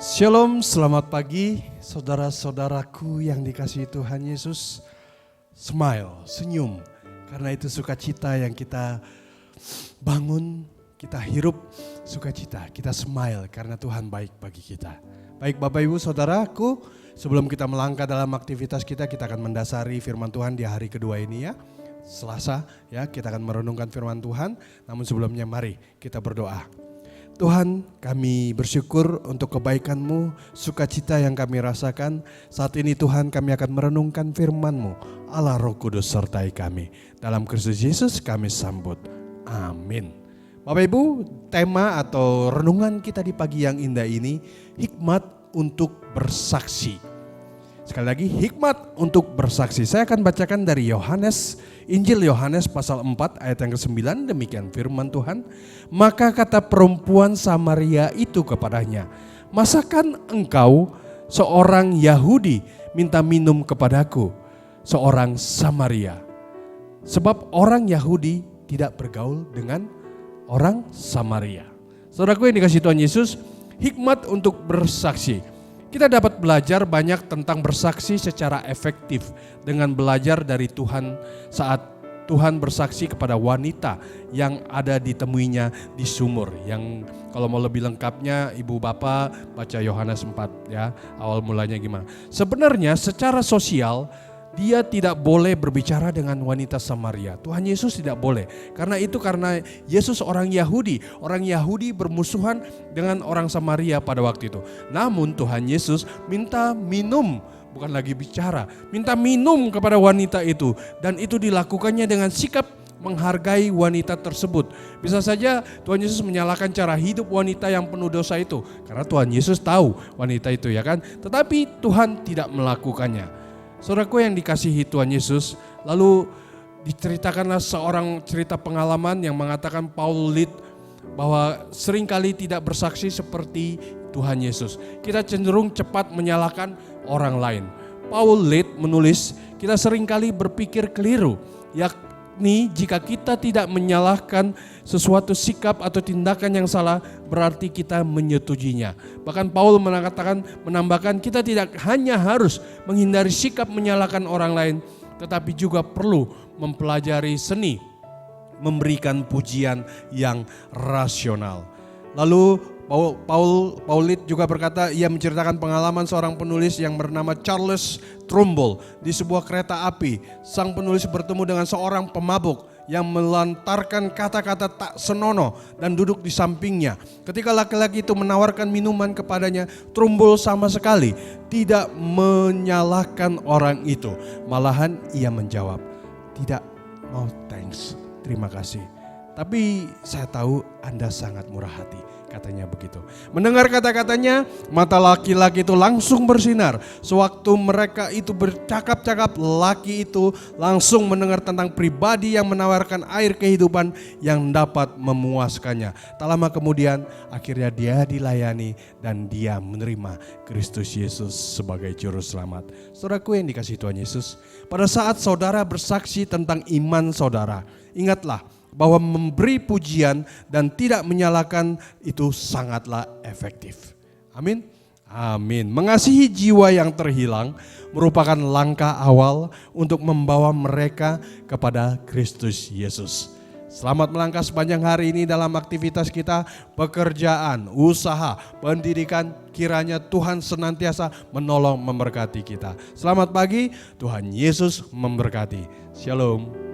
Shalom, selamat pagi saudara-saudaraku yang dikasihi Tuhan Yesus. Smile, senyum, karena itu sukacita yang kita bangun, kita hirup sukacita, kita smile karena Tuhan baik bagi kita. Baik Bapak Ibu Saudaraku, sebelum kita melangkah dalam aktivitas kita akan mendasari firman Tuhan di hari kedua ini ya. Selasa ya, kita akan merenungkan firman Tuhan, namun sebelumnya mari kita berdoa. Tuhan, kami bersyukur untuk kebaikan-Mu, sukacita yang kami rasakan. Saat ini Tuhan, kami akan merenungkan firman-Mu. Allah Roh Kudus sertai kami. Dalam Kristus Yesus kami sambut. Amin. Bapak Ibu, tema atau renungan kita di pagi yang indah ini, hikmat untuk bersaksi. Sekali lagi, hikmat untuk bersaksi. Saya akan bacakan dari Injil Yohanes pasal 4 ayat yang ke-9, demikian firman Tuhan. Maka kata perempuan Samaria itu kepadanya, masakan engkau seorang Yahudi minta minum kepadaku, seorang Samaria? Sebab orang Yahudi tidak bergaul dengan orang Samaria. Saudaraku yang dikasihi Tuhan Yesus, hikmat untuk bersaksi. Kita dapat belajar banyak tentang bersaksi secara efektif dengan belajar dari Tuhan saat Tuhan bersaksi kepada wanita yang ada ditemuinya di sumur. Yang kalau mau lebih lengkapnya Ibu Bapak baca Yohanes 4 ya, awal mulanya gimana. Sebenarnya secara sosial dia tidak boleh berbicara dengan wanita Samaria. Tuhan Yesus tidak boleh. Karena Yesus orang Yahudi. Orang Yahudi bermusuhan dengan orang Samaria pada waktu itu. Namun Tuhan Yesus minta minum, bukan lagi bicara. Minta minum kepada wanita itu. Dan itu dilakukannya dengan sikap menghargai wanita tersebut. Bisa saja Tuhan Yesus menyalahkan cara hidup wanita yang penuh dosa itu. Karena Tuhan Yesus tahu wanita itu ya kan. Tetapi Tuhan tidak melakukannya. Saudaraku yang dikasihi Tuhan Yesus, lalu diceritakanlah seorang cerita pengalaman yang mengatakan Paul Lid bahwa seringkali tidak bersaksi seperti Tuhan Yesus. Kita cenderung cepat menyalahkan orang lain. Paul Lid menulis, kita seringkali berpikir keliru, yakni jika kita tidak menyalahkan sesuatu sikap atau tindakan yang salah, berarti kita menyetujuinya. Bahkan Paul menambahkan kita tidak hanya harus menghindari sikap menyalahkan orang lain, tetapi juga perlu mempelajari seni memberikan pujian yang rasional. Lalu Paul Lid juga berkata, ia menceritakan pengalaman seorang penulis yang bernama Charles Trumbull di sebuah kereta api. Sang penulis bertemu dengan seorang pemabuk yang melantarkan kata-kata tak senonoh dan duduk di sampingnya. Ketika laki-laki itu menawarkan minuman kepadanya, Trumbull sama sekali tidak menyalahkan orang itu. Malahan ia menjawab, tidak, no thanks, terima kasih. Tapi saya tahu Anda sangat murah hati, katanya begitu. Mendengar kata-katanya, mata laki-laki itu langsung bersinar. Sewaktu mereka itu bercakap-cakap, laki itu langsung mendengar tentang pribadi yang menawarkan air kehidupan yang dapat memuaskannya. Tak lama kemudian, akhirnya dia dilayani dan dia menerima Kristus Yesus sebagai juru selamat. Saudaraku yang dikasihi Tuhan Yesus, pada saat saudara bersaksi tentang iman saudara, ingatlah bahwa memberi pujian dan tidak menyalahkan itu sangatlah efektif. Amin. Amin. Mengasihi jiwa yang terhilang merupakan langkah awal untuk membawa mereka kepada Kristus Yesus. Selamat melangkah sepanjang hari ini dalam aktivitas kita, pekerjaan, usaha, pendidikan. Kiranya Tuhan senantiasa menolong memberkati kita. Selamat pagi, Tuhan Yesus memberkati. Shalom.